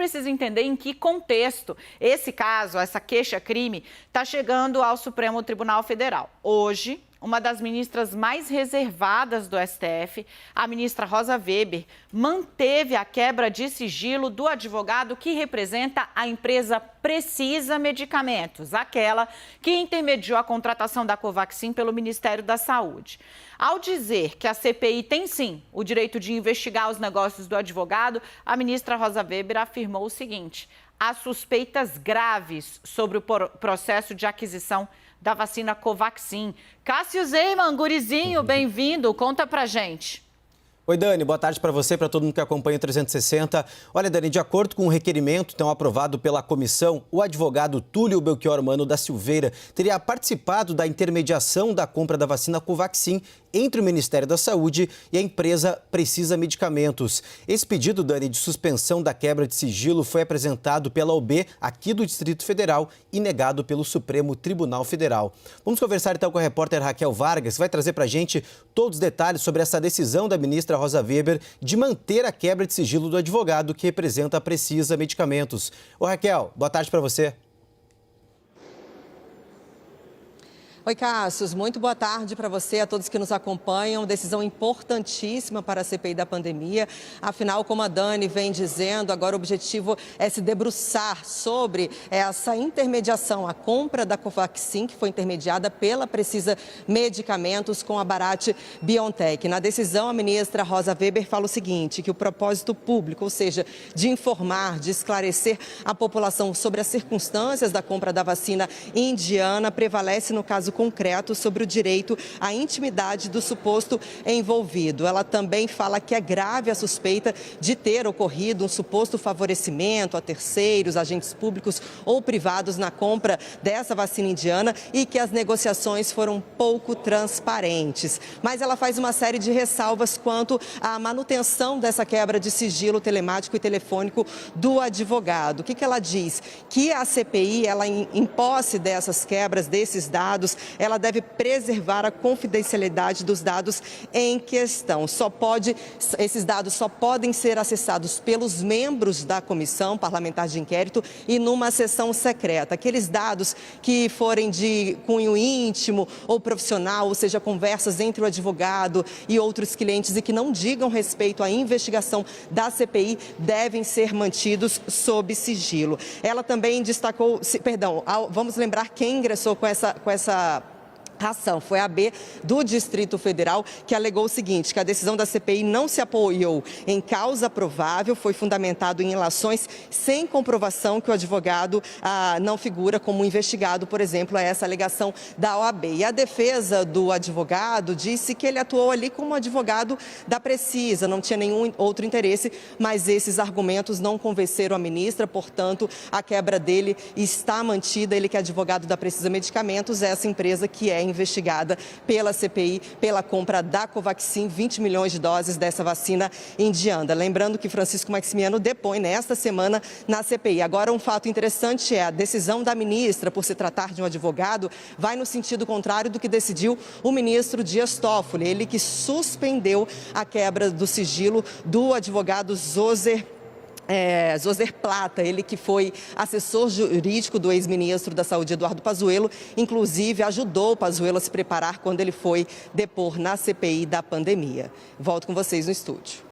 precisa entender em que contexto esse caso, essa queixa-crime, está chegando ao Supremo Tribunal Federal. Hoje, uma das ministras mais reservadas do STF, a ministra Rosa Weber, manteve a quebra de sigilo do advogado que representa a empresa Precisa Medicamentos, aquela que intermediou a contratação da Covaxin pelo Ministério da Saúde. Ao dizer que a CPI tem sim o direito de investigar os negócios do advogado, a ministra Rosa Weber afirmou o seguinte: há suspeitas graves sobre o processo de aquisição da vacina Covaxin. Cássio Zeiman, gurizinho, bem-vindo, conta pra gente. Oi, Dani, boa tarde para você e para todo mundo que acompanha o 360. Olha, Dani, de acordo com o requerimento então aprovado pela comissão, o advogado Túlio Belchior Mano da Silveira teria participado da intermediação da compra da vacina Covaxin entre o Ministério da Saúde e a empresa Precisa Medicamentos. Esse pedido, Dani, de suspensão da quebra de sigilo foi apresentado pela OAB aqui do Distrito Federal e negado pelo Supremo Tribunal Federal. Vamos conversar então com a repórter Raquel Vargas, que vai trazer para a gente todos os detalhes sobre essa decisão da ministra Rosa Weber de manter a quebra de sigilo do advogado que representa a Precisa Medicamentos. Ô Raquel, boa tarde para você. Oi, Cássio, muito boa tarde para você e a todos que nos acompanham. Decisão importantíssima para a CPI da pandemia. Afinal, como a Dani vem dizendo, agora o objetivo é se debruçar sobre essa intermediação, a compra da Covaxin, que foi intermediada pela Precisa Medicamentos com a Bharat BioNTech. Na decisão, a ministra Rosa Weber fala o seguinte, que o propósito público, ou seja, de informar, de esclarecer a população sobre as circunstâncias da compra da vacina indiana, prevalece no caso concreto sobre o direito à intimidade do suposto envolvido. Ela também fala que é grave a suspeita de ter ocorrido um suposto favorecimento a terceiros, agentes públicos ou privados na compra dessa vacina indiana e que as negociações foram pouco transparentes. Mas ela faz uma série de ressalvas quanto à manutenção dessa quebra de sigilo telemático e telefônico do advogado. O que ela diz? Que a CPI, ela em posse dessas quebras, desses dados, ela deve preservar a confidencialidade dos dados em questão. Esses dados só podem ser acessados pelos membros da comissão parlamentar de inquérito e numa sessão secreta. Aqueles dados que forem de cunho íntimo ou profissional, ou seja, conversas entre o advogado e outros clientes e que não digam respeito à investigação da CPI, devem ser mantidos sob sigilo. Ela também destacou, vamos lembrar quem ingressou com essa ação. Foi a AB do Distrito Federal que alegou o seguinte, que a decisão da CPI não se apoiou em causa provável, foi fundamentado em ilações sem comprovação que o advogado não figura como investigado, por exemplo, a essa alegação da OAB. E a defesa do advogado disse que ele atuou ali como advogado da Precisa, não tinha nenhum outro interesse, mas esses argumentos não convenceram a ministra, portanto, a quebra dele está mantida, ele que é advogado da Precisa Medicamentos, essa empresa que é investigada pela CPI pela compra da Covaxin, 20 milhões de doses dessa vacina indiana. Lembrando que Francisco Maximiano depõe nesta semana na CPI. Agora, um fato interessante é a decisão da ministra, por se tratar de um advogado, vai no sentido contrário do que decidiu o ministro Dias Toffoli, ele que suspendeu a quebra do sigilo do advogado Zoser Plata, ele que foi assessor jurídico do ex-ministro da Saúde, Eduardo Pazuello, inclusive ajudou o Pazuello a se preparar quando ele foi depor na CPI da pandemia. Volto com vocês no estúdio.